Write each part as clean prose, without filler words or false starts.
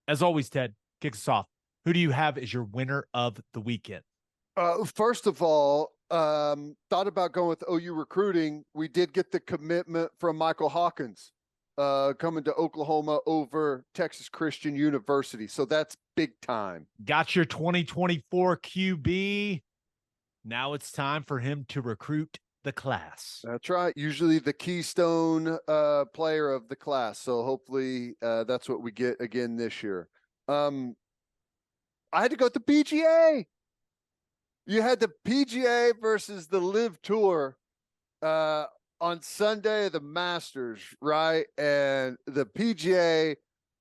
As always, Ted, kick us off. Who do you have as your winner of the weekend? First of all, thought about going with OU recruiting. We did get the commitment from Michael Hawkins coming to Oklahoma over Texas Christian University. So that's big time. Got your 2024 QB. Now it's time for him to recruit the class. That's right. Usually the keystone player of the class. So hopefully that's what we get again this year. I had to go with the PGA. You had the PGA versus the Live Tour on Sunday, the Masters, right? And the PGA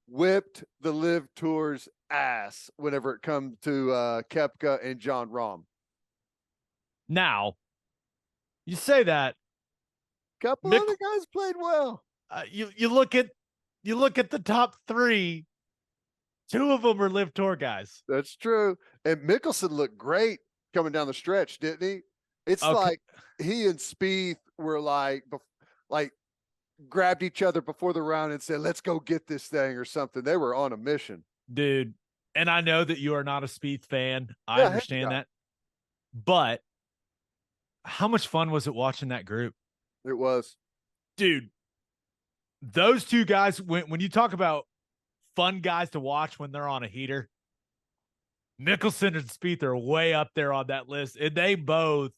whipped the Live Tour's ass whenever it comes to Koepka and Jon Rahm. Now, you say that. Couple other guys played well. You look at the top three. Two of them are Live Tour guys. That's true. And Mickelson looked great coming down the stretch, didn't he? It's okay. Like he and Spieth were like grabbed each other before the round and said, let's go get this thing or something. They were on a mission. Dude, and I know that you are not a Spieth fan. I understand that. But how much fun was it watching that group? It was. Dude, those two guys, when you talk about fun guys to watch when they're on a heater, Mickelson and Spieth are way up there on that list. And they both,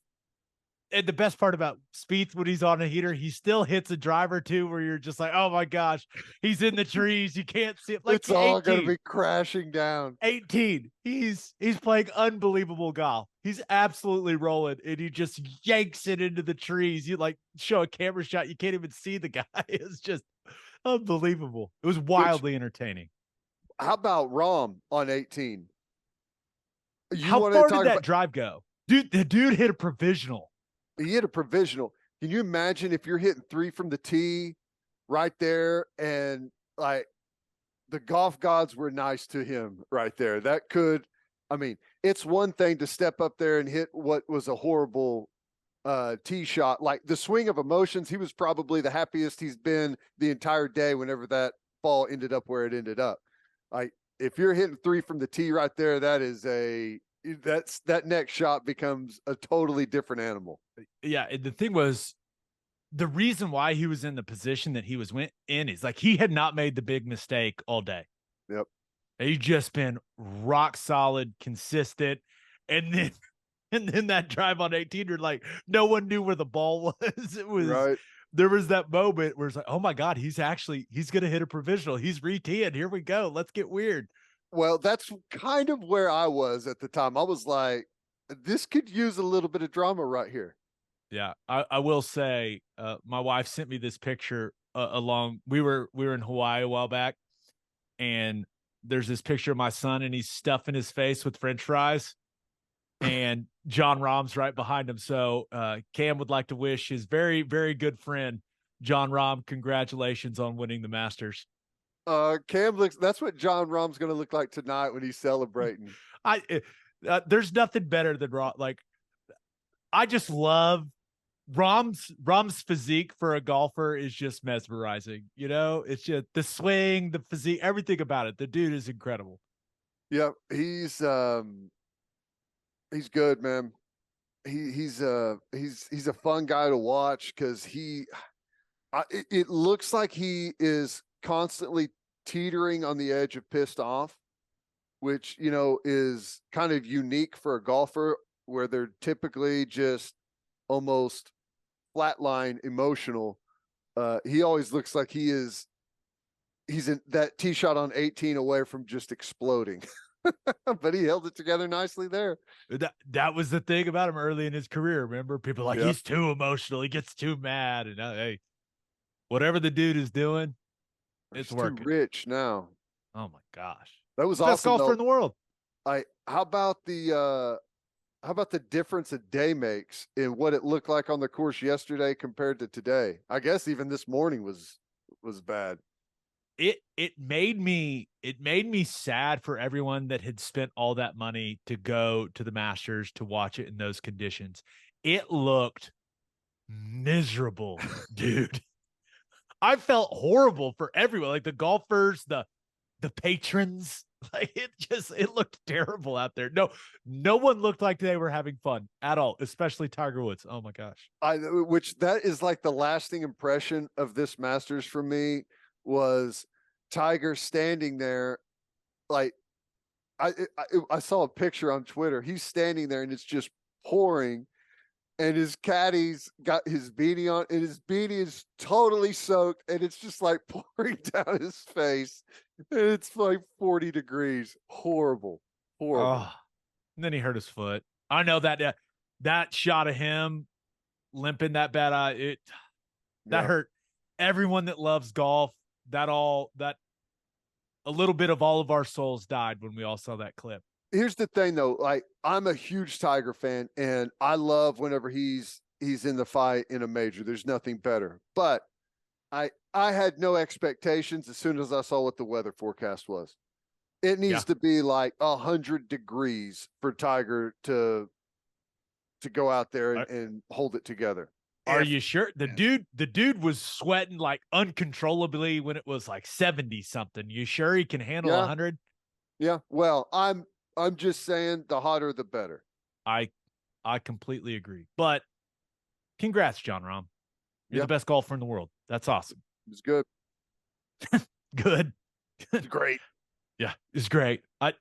and the best part about Spieth when he's on a heater, he still hits a driver too, where you're just like, oh my gosh, he's in the trees. You can't see it. Like it's all going to be crashing down. 18. He's playing unbelievable golf. He's absolutely rolling, and he just yanks it into the trees. You like show a camera shot, you can't even see the guy. It's just unbelievable. It was wildly entertaining. How about Rahm on 18? How far did that drive go? Dude, the dude hit a provisional. He hit a provisional. Can you imagine if you're hitting three from the tee right there and like the golf gods were nice to him right there? That could, I mean, it's one thing to step up there and hit what was a horrible tee shot. Like the swing of emotions, he was probably the happiest he's been the entire day whenever that ball ended up where it ended up. Like if you're hitting three from the tee right there, that next shot becomes a totally different animal. Yeah. And the thing was, the reason why he was in the position that he was in is like he had not made the big mistake all day. Yep. He'd just been rock solid, consistent. And then that drive on 18, you're like, no one knew where the ball was. It was right. There was that moment where it's like, oh my God, he's going to hit a provisional. He's re-teeing. Here we go. Let's get weird. Well, that's kind of where I was at the time. I was like, this could use a little bit of drama right here. Yeah. I will say, my wife sent me this picture along. We were in Hawaii a while back, and there's this picture of my son, and he's stuffing his face with French fries. And Jon Rahm's right behind him. So Cam would like to wish his very, very good friend, Jon Rahm, congratulations on winning the Masters. Cam that's what Jon Rahm's going to look like tonight when he's celebrating. There's nothing better than Rahm. Like, I just love Rahm's physique for a golfer is just mesmerizing. You know, it's just the swing, the physique, everything about it. The dude is incredible. Yeah, he's good, man. He's a fun guy to watch because it looks like he is constantly teetering on the edge of pissed off, which, you know, is kind of unique for a golfer where they're typically just almost flatline emotional. He always looks like he's in that tee shot on 18 away from just exploding. But he held it together nicely there. That was the thing about him early in his career. Remember, people like, he's too emotional. He gets too mad. And hey, whatever the dude is doing, it's working. Too rich now. Oh my gosh. That was best awesome. Golfer in the world. How about the difference a day makes in what it looked like on the course yesterday compared to today? I guess even this morning was bad. It made me sad for everyone that had spent all that money to go to the Masters to watch it in those conditions. It looked miserable, dude. I felt horrible for everyone, like the golfers, the the patrons. Like it looked terrible out there. No one looked like they were having fun at all, especially Tiger Woods. Oh my gosh. Which that is like the lasting impression of this Masters for me was Tiger standing there. Like I saw a picture on Twitter. He's standing there and it's just pouring, and his caddy's got his beanie on, and his beanie is totally soaked, and it's just like pouring down his face. And it's like 40 degrees. Horrible. Horrible. Oh, and then he hurt his foot. I know that shot of him limping that bad. That hurt everyone that loves golf. That a little bit of all of our souls died when we all saw that clip. Here's the thing though, like I'm a huge Tiger fan and I love whenever he's in the fight in a major. There's nothing better. But I had no expectations as soon as I saw what the weather forecast was. It needs to be like 100 degrees for Tiger to go out there and hold it together. Are you sure? The dude was sweating like uncontrollably when it was like 70 something. You sure he can handle 100? Yeah. Well, I'm just saying the hotter the better. I completely agree. But congrats, Jon Rahm. You're the best golfer in the world. That's awesome. It's good. Good. It's great. Yeah, it's great. I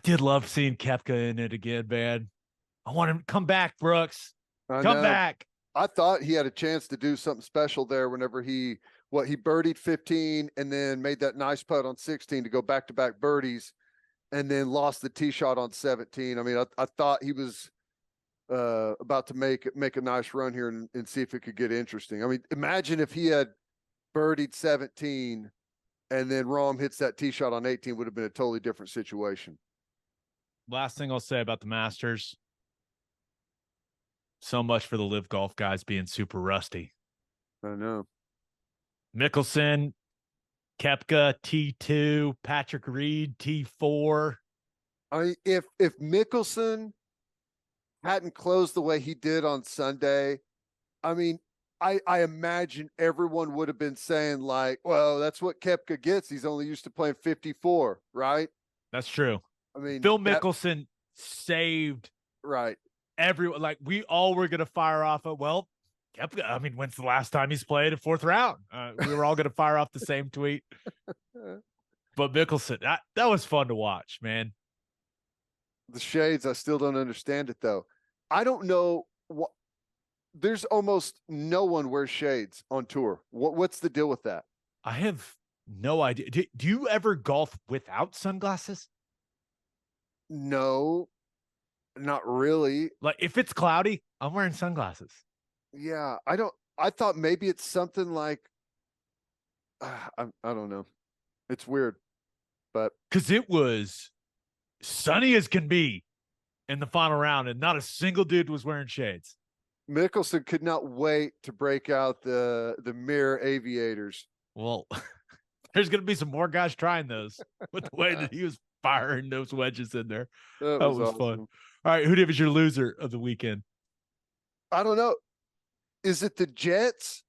did love seeing Koepka in it again, man. I want him to come back, Brooks. Come back. I thought he had a chance to do something special there whenever he birdied 15 and then made that nice putt on 16 to go back-to-back birdies and then lost the tee shot on 17. I mean, I thought he was about to make a nice run here and see if it could get interesting. I mean, imagine if he had birdied 17 and then Rahm hits that tee shot on 18, would have been a totally different situation. Last thing I'll say about the Masters. So much for the live golf guys being super rusty. I know. Mickelson, Koepka, T2, Patrick Reed, T4. If Mickelson hadn't closed the way he did on Sunday, I mean, I imagine everyone would have been saying like, well, that's what Koepka gets. He's only used to playing 54, right? That's true. I mean, Phil Mickelson saved everyone. Like we all were going to fire off at, well, Koepka, I mean, when's the last time he's played a fourth round? We were all going to fire off the same tweet. But Mickelson, that was fun to watch, man. The shades, I still don't understand it though. I don't know what. There's almost no one wears shades on tour. What's the deal with that? I have no idea. Do you ever golf without sunglasses? No, not really. Like if it's cloudy, I'm wearing sunglasses. Yeah, I thought maybe it's something like, I don't know. It's weird, but because it was sunny as can be in the final round, and not a single dude was wearing shades. Mickelson could not wait to break out the mirror aviators. Well, there's going to be some more guys trying those with the way that he was firing those wedges in there. That was awesome. Fun. All right, who is your loser of the weekend? I don't know. Is it the Jets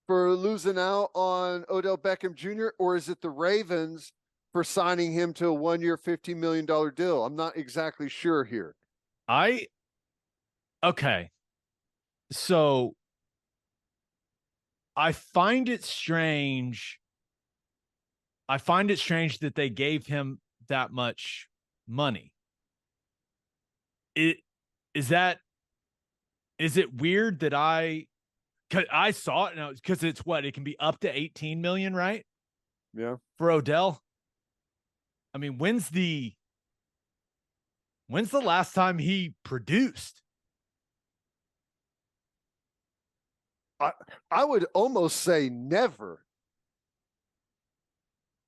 for losing out on Odell Beckham Jr., or is it the Ravens for signing him to a 1-year, $15 million deal? I'm not exactly sure here. Okay. So I find it strange. That they gave him that much money. Is it weird that I saw it now because it's what it can be up to 18 million, right? Yeah. For Odell. I mean, when's the last time he produced? I would almost say never.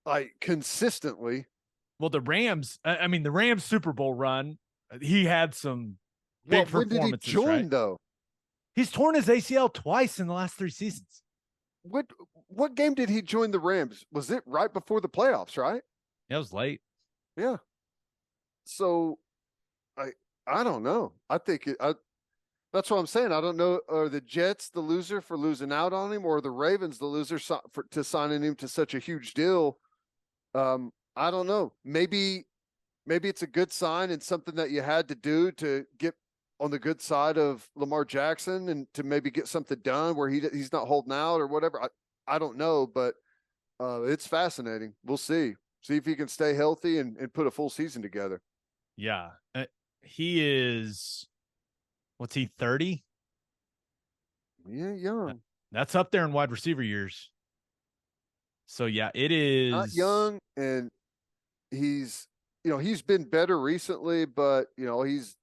Like consistently. Well, the Rams Super Bowl run, he had some big performances. When did he join though? He's torn his ACL twice in the last 3 seasons. What game did he join the Rams? Was it right before the playoffs, right? Yeah, it was late. Yeah. So I don't know. I think that's what I'm saying. I don't know. Are the Jets the loser for losing out on him, or the Ravens the loser for signing him to such a huge deal I don't know. Maybe it's a good sign and something that you had to do to get on the good side of Lamar Jackson and to maybe get something done where he's not holding out or whatever. I don't know, but it's fascinating. We'll see. See if he can stay healthy and put a full season together. Yeah. He is, what's he, 30? Yeah, young. That's up there in wide receiver years. So, yeah, it is. Not young, and he's been better recently, but, he's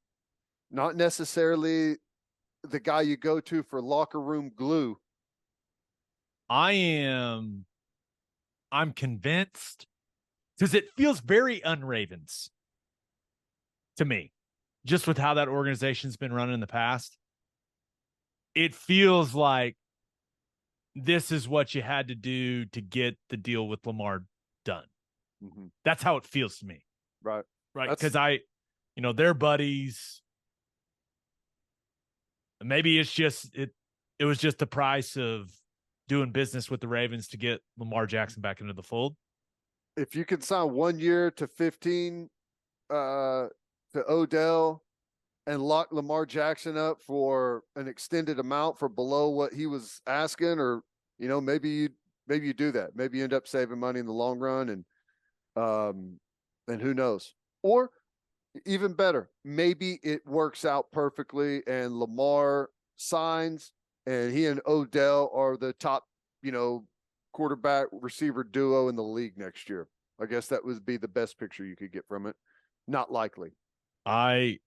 not necessarily the guy you go to for locker room glue. I'm convinced because it feels very un-Ravens to me, just with how that organization's been run in the past. It feels like this is what you had to do to get the deal with Lamar done. Mm-hmm. That's how it feels to me. Right. Right. Because they're buddies. Maybe it's just, it was just the price of doing business with the Ravens to get Lamar Jackson back into the fold. If you can sign 1 year to 15 to Odell and lock Lamar Jackson up for an extended amount for below what he was asking, or, maybe you do that. Maybe you end up saving money in the long run, and who knows? Or even better, maybe it works out perfectly and Lamar signs and he and Odell are the top, quarterback receiver duo in the league next year. I guess that would be the best picture you could get from it. Not likely. I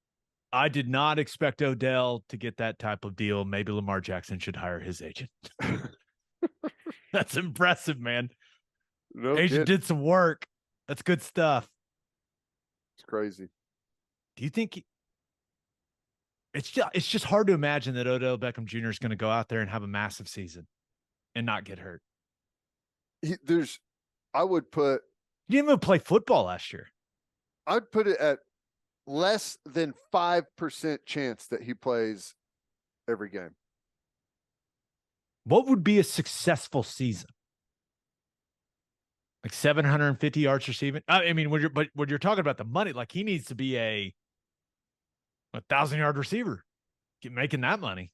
did not expect Odell to get that type of deal. Maybe Lamar Jackson should hire his agent. That's impressive, man. No agent did some work. That's good stuff. It's crazy. Do you think it's just hard to imagine that Odell Beckham Jr. is going to go out there and have a massive season and not get hurt? I would put. He didn't even play football last year. I'd put it at less than 5% chance that he plays every game. What would be a successful season? Like 750 yards receiving? I mean, when you're talking about the money, like he needs to be a 1,000-yard receiver. Get making that money.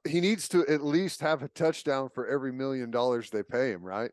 He needs to at least have a touchdown for every $1 million they pay him, right?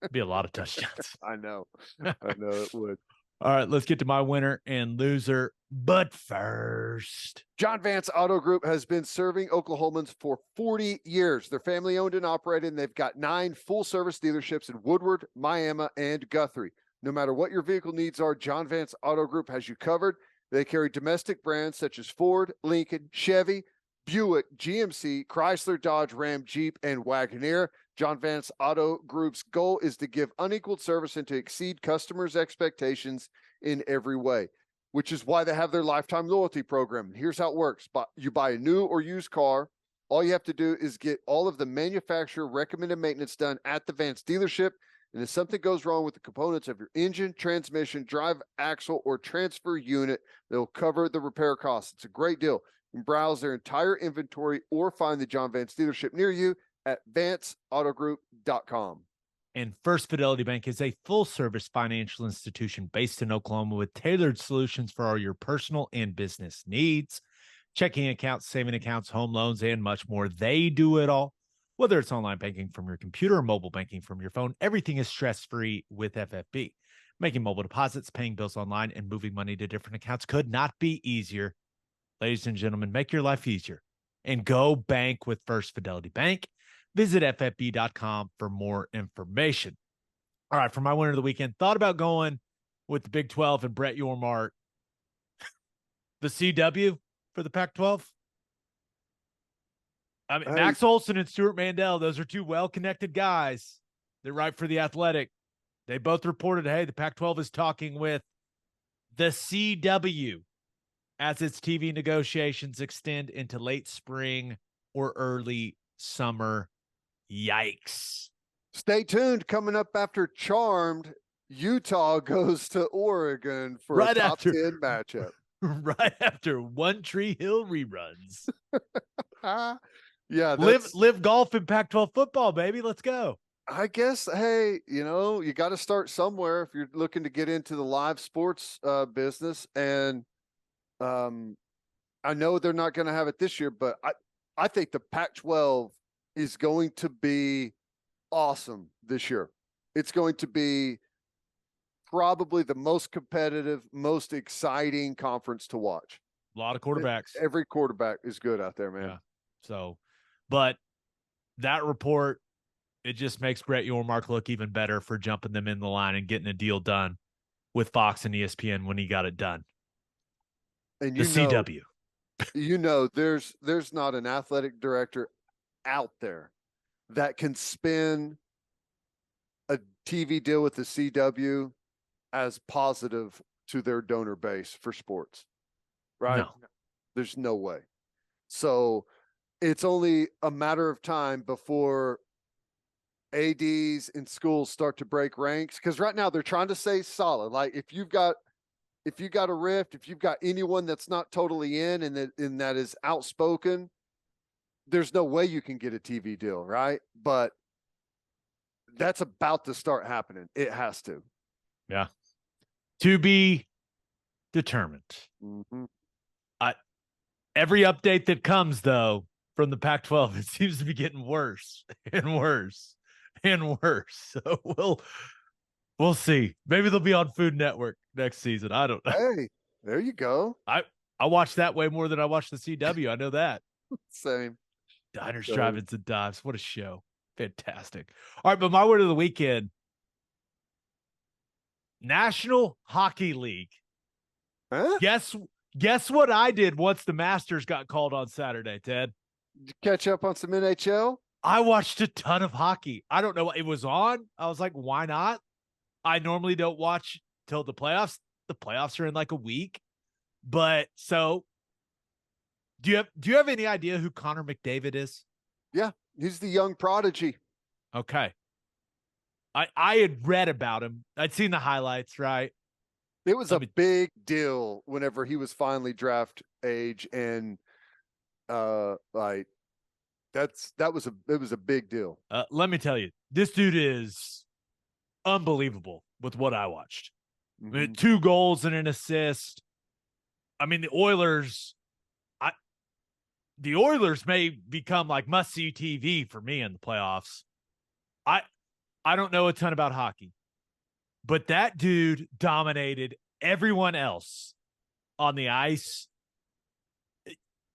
It'd be a lot of touchdowns. I know it would. All right, let's get to my winner and loser. But first, John Vance Auto Group has been serving Oklahomans for 40 years. They're family owned and operated, and they've got 9 full-service dealerships in Woodward, Miami, and Guthrie. No matter what your vehicle needs are, John Vance Auto Group has you covered. They carry domestic brands such as Ford, Lincoln, Chevy, Buick, GMC, Chrysler, Dodge, Ram, Jeep, and Wagoneer. John Vance Auto Group's goal is to give unequaled service and to exceed customers' expectations in every way, which is why they have their lifetime loyalty program. Here's how it works. You buy a new or used car. All you have to do is get all of the manufacturer recommended maintenance done at the Vance dealership. And if something goes wrong with the components of your engine, transmission, drive axle, or transfer unit, they'll cover the repair costs. It's a great deal. You can browse their entire inventory or find the John Vance dealership near you at vanceautogroup.com. And First Fidelity Bank is a full-service financial institution based in Oklahoma with tailored solutions for all your personal and business needs. Checking accounts, saving accounts, home loans, and much more. They do it all. Whether it's online banking from your computer or mobile banking from your phone, everything is stress-free with FFB. Making mobile deposits, paying bills online, and moving money to different accounts could not be easier. Ladies and gentlemen, make your life easier and go bank with First Fidelity Bank. Visit ffb.com for more information. All right, for my winner of the weekend, thought about going with the Big 12 and Brett Yormark. The CW for the Pac-12. I mean, Max Olson and Stuart Mandel, those are two well-connected guys. They're right for the Athletic. They both reported, hey, the Pac-12 is talking with the CW as its TV negotiations extend into late spring or early summer. Yikes. Stay tuned. Coming up after Charmed, Utah goes to Oregon for a top 10 matchup. Right after One Tree Hill reruns. Yeah, live golf in Pac-12 football, baby. Let's go. I guess, hey, you got to start somewhere if you're looking to get into the live sports business. And I know they're not going to have it this year, but I think the Pac-12 is going to be awesome this year. It's going to be probably the most competitive, most exciting conference to watch. A lot of quarterbacks. Every quarterback is good out there, man. Yeah. So, but that report, it just makes Brett Yormark look even better for jumping them in the line and getting a deal done with Fox and ESPN when he got it done. And the CW. There's not an athletic director out there that can spin a TV deal with the CW as positive to their donor base for sports, right? No. There's no way. So it's only a matter of time before ADs in schools start to break ranks, because right now they're trying to stay solid. Like if you've got a rift, if you've got anyone that's not totally in and that is outspoken, there's no way you can get a TV deal, right? But that's about to start happening. It has to. Yeah. To be determined. Mm-hmm. Every update that comes, though, from the Pac-12, it seems to be getting worse and worse and worse. So we'll see. Maybe they'll be on Food Network next season. I don't know. Hey, there you go. I watch that way more than I watch the CW. I know that. Same. Diners, Drive-Ins, and Dives. What a show. Fantastic. All right, but my word of the weekend, National Hockey League. Huh? Guess what I did once the Masters got called on Saturday, Ted? Did you catch up on some NHL? I watched a ton of hockey. I don't know what it was on. I was like, why not? I normally don't watch till the playoffs. The playoffs are in like a week. But so do you have any idea who Connor McDavid is? Yeah, he's the young prodigy. Okay. I had read about him. I'd seen the highlights, right? It was a big deal whenever he was finally draft age, and it was a big deal. Let me tell you, this dude is unbelievable with what I watched. Mm-hmm. I mean, 2 goals and an assist. I mean, the Oilers may become like must-see TV for me in the playoffs. I don't know a ton about hockey, but that dude dominated everyone else on the ice.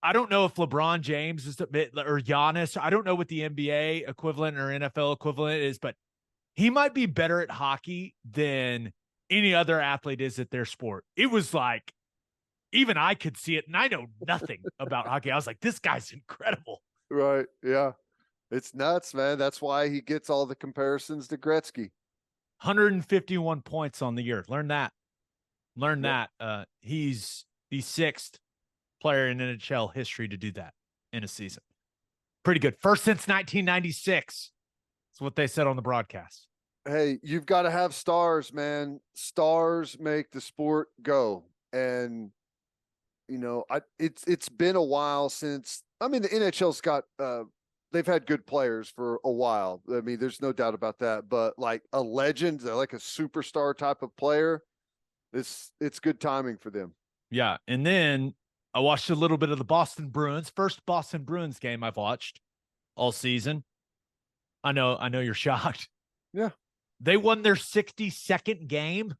I don't know if LeBron James is or Giannis. I don't know what the NBA equivalent or NFL equivalent is, but he might be better at hockey than any other athlete is at their sport. It was like, even I could see it, and I know nothing about hockey. I was like, this guy's incredible. Right. Yeah. It's nuts, man. That's why he gets all the comparisons to Gretzky. 151 points on the year. Learn that. He's the 6th player in NHL history to do that in a season. Pretty good. First since 1996. That's what they said on the broadcast. Hey, you've got to have stars, man. Stars make the sport go. And it's been a while since, the NHL's got they've had good players for a while. I mean, there's no doubt about that. But like a legend, like a superstar type of player, it's good timing for them. Yeah. And then I watched a little bit of the Boston Bruins. First Boston Bruins game I've watched all season. I know you're shocked. Yeah. They won their 62nd game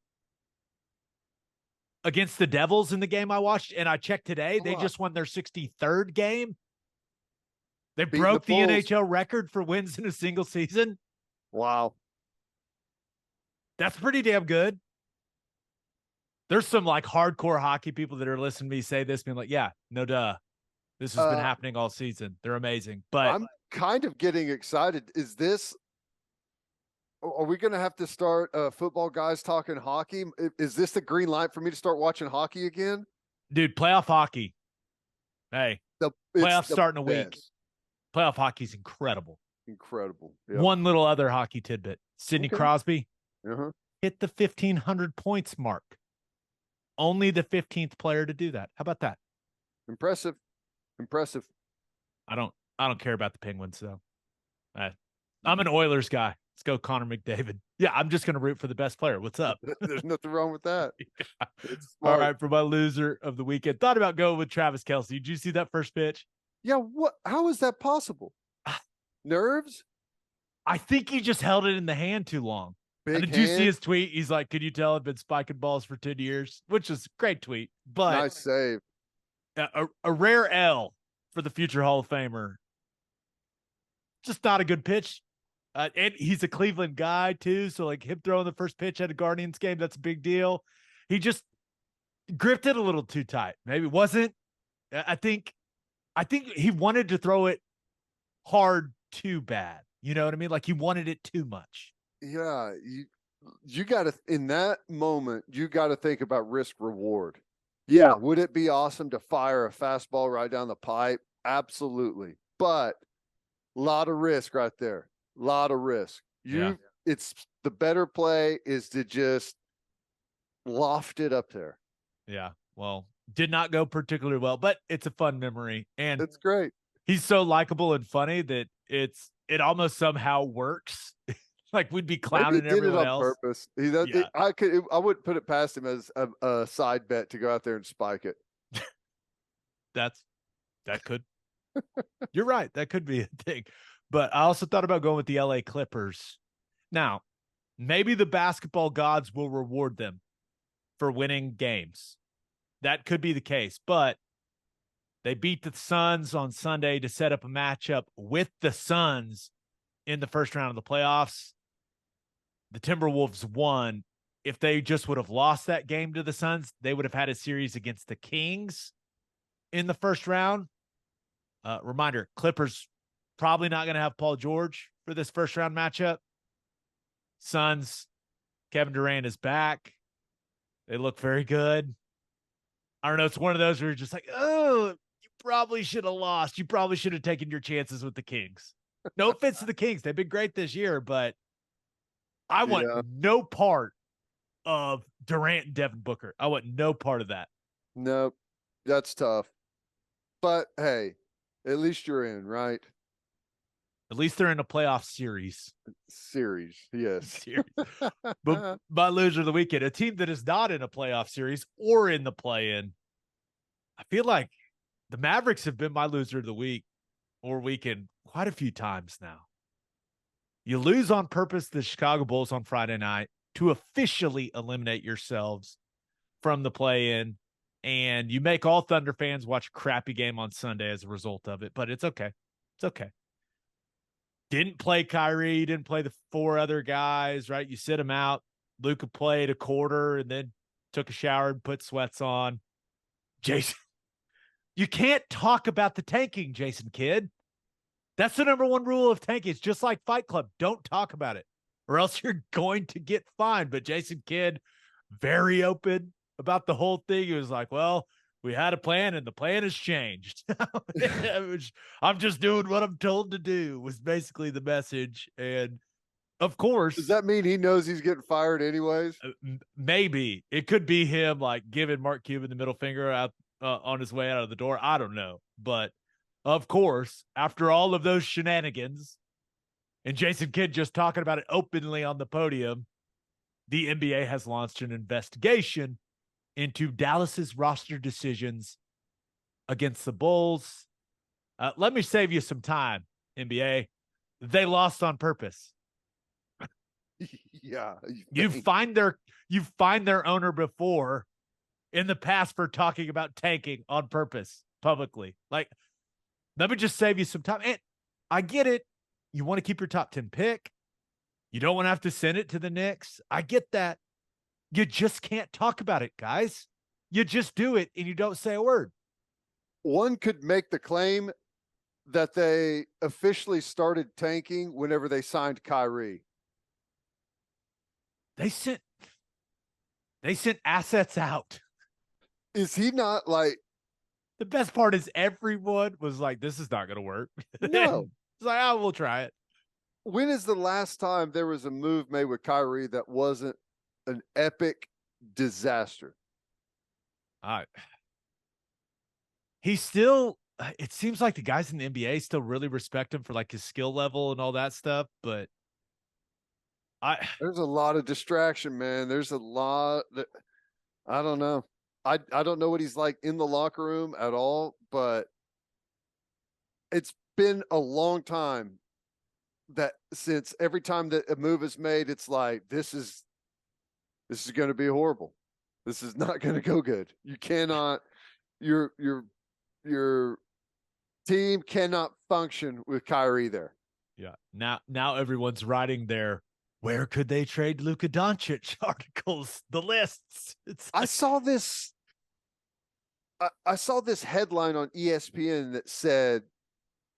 against the Devils in the game I watched. And I checked today, they just won their 63rd game. They broke the NHL record for wins in a single season. Wow. That's pretty damn good. There's some like hardcore hockey people that are listening to me say this, being like, yeah, no duh. This has been happening all season. They're amazing. But I'm kind of getting excited. Are we going to have to start football guys talking hockey? Is this the green light for me to start watching hockey again? Dude, playoff hockey. Hey, playoffs starting a week. Playoff hockey's incredible. Incredible. Yep. One little other hockey tidbit. Sidney Crosby hit the 1,500 points mark. Only the 15th player to do that. How about that? Impressive. I don't care about the Penguins, though. I'm an Oilers guy. Let's go, Connor McDavid. Yeah, I'm just going to root for the best player. What's up? There's nothing wrong with that. Yeah. It's All smart. right, for my loser of the weekend, thought about going with Travis Kelce. Did you see that first pitch? Yeah, what? How is that possible? Nerves? I think he just held it in the hand too long. And Big did you see hand? his tweet? He's like, "Could you tell I've been spiking balls for 10 years?" Which is a great tweet, but Nice save. a rare L for the future Hall of Famer. Just not a good pitch. And he's a Cleveland guy too, so like him throwing the first pitch at a Guardians game, that's a big deal. He just gripped it a little too tight. Maybe it wasn't. I think he wanted to throw it hard too bad. You know what I mean? Like he wanted it too much. Yeah, you got to, in that moment, you got to think about risk reward. Yeah, would it be awesome to fire a fastball right down the pipe? Absolutely. But a lot of risk right there. A lot of risk. It's the better play is to just loft it up there. Yeah. Well, did not go particularly well, but it's a fun memory. And it's great. He's so likable and funny that it almost somehow works. Like we'd be clouning Maybe he did everyone it on else. purpose. I wouldn't put it past him as a side bet to go out there and spike it. That could. You're right. That could be a thing. But I also thought about going with the LA Clippers. Now, maybe the basketball gods will reward them for winning games. That could be the case, but they beat the Suns on Sunday to set up a matchup with the Suns in the first round of the playoffs. The Timberwolves won. If they just would have lost that game to the Suns, they would have had a series against the Kings in the first round. Reminder, Clippers probably not going to have Paul George for this first round matchup. Suns, Kevin Durant is back. They look very good. I don't know. It's one of those where you're just like, oh, you probably should have lost. You probably should have taken your chances with the Kings. No offense to the Kings. They've been great this year, but I want no part of Durant and Devin Booker. I want no part of that. Nope. That's tough. But hey, at least you're in, right? At least they're in a playoff series. Yes. Series. But my loser of the weekend, a team that is not in a playoff series or in the play-in. I feel like the Mavericks have been my loser of the week or weekend quite a few times now. You lose on purpose the Chicago Bulls on Friday night to officially eliminate yourselves from the play-in, and you make all Thunder fans watch a crappy game on Sunday as a result of it, but it's okay. It's okay. Didn't play Kyrie, didn't play the four other guys, right? You sit them out. Luka played a quarter and then took a shower and put sweats on. Jason, you can't talk about the tanking, Jason Kidd. That's the number one rule of tanking. It's just like Fight Club. Don't talk about it or else you're going to get fined. But Jason Kidd, very open about the whole thing. He was like, well, we had a plan and the plan has changed. I'm just doing what I'm told to do was basically the message. And of course, does that mean he knows he's getting fired anyways? Maybe it could be him like giving Mark Cuban the middle finger out on his way out of the door. I don't know. But of course, after all of those shenanigans and Jason Kidd just talking about it openly on the podium, the NBA has launched an investigation into Dallas's roster decisions against the Bulls. Let me save you some time, NBA. They lost on purpose. Yeah. You find their owner before in the past for talking about tanking on purpose publicly. Like, let me just save you some time. And I get it. You want to keep your top 10 pick. You don't want to have to send it to the Knicks. I get that. You just can't talk about it, guys. You just do it and you don't say a word. One could make the claim that they officially started tanking whenever they signed Kyrie. They sent assets out. Is he not like, the best part is everyone was like, this is not going to work. No. It's like, oh, we'll try it. When is the last time there was a move made with Kyrie that wasn't an epic disaster? He still, it seems like the guys in the NBA still really respect him for like his skill level and all that stuff. But There's a lot of distraction, man. There's a lot that I don't know. I don't know what he's like in the locker room at all, but it's been a long time that since every time that a move is made, it's like this is going to be horrible. This is not going to go good. You cannot your team cannot function with Kyrie there. Yeah. Now everyone's writing their where could they trade Luka Doncic articles, the lists. It's like, I saw this headline on ESPN that said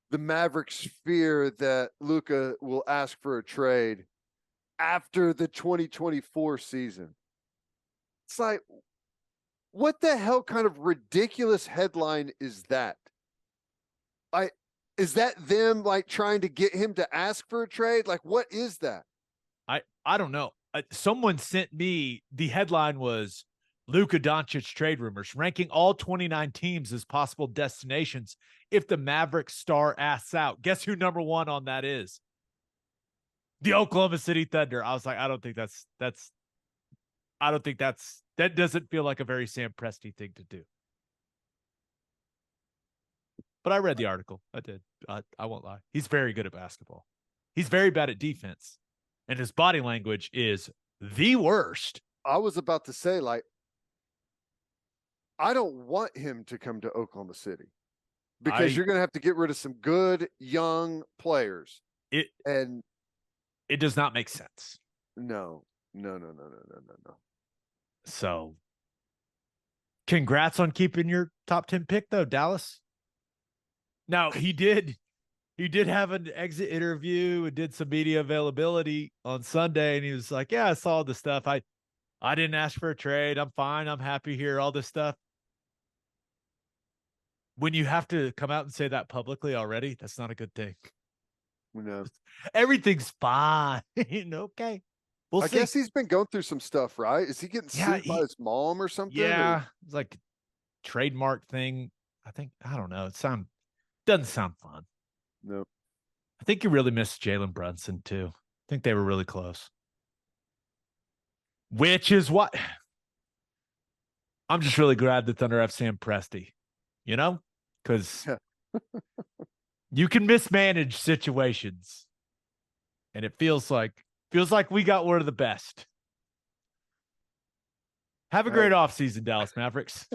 the Mavericks fear that Luka will ask for a trade after the 2024 season. It's like, what the hell kind of ridiculous headline is that? Is that them like trying to get him to ask for a trade? Like, what is that? I don't know. Someone sent me, the headline was Luka Doncic trade rumors, ranking all 29 teams as possible destinations if the Mavericks star asks out. Guess who number one on that is? The Oklahoma City Thunder. I was like, I don't think that doesn't feel like a very Sam Presti thing to do. But I read the article. I did. I won't lie. He's very good at basketball. He's very bad at defense. And his body language is the worst. I was about to say, like, I don't want him to come to Oklahoma City because you're going to have to get rid of some good young players. It does not make sense. No. So, congrats on keeping your top 10 pick, though, Dallas. Now, he did have an exit interview and did some media availability on Sunday, and he was like, yeah, I saw the stuff. I didn't ask for a trade. I'm fine. I'm happy here, all this stuff. When you have to come out and say that publicly already, that's not a good thing. No. Everything's fine. Okay. We'll see. I guess he's been going through some stuff, right? Is he getting sued by his mom or something? Yeah. It's like a trademark thing. I don't know. Doesn't sound fun. No. I think you really missed Jalen Brunson too. I think they were really close. Which is what I'm just really glad the Thunder have Sam Presti, because you can mismanage situations, and it feels like we got one of the best. Have a great offseason, Dallas Mavericks.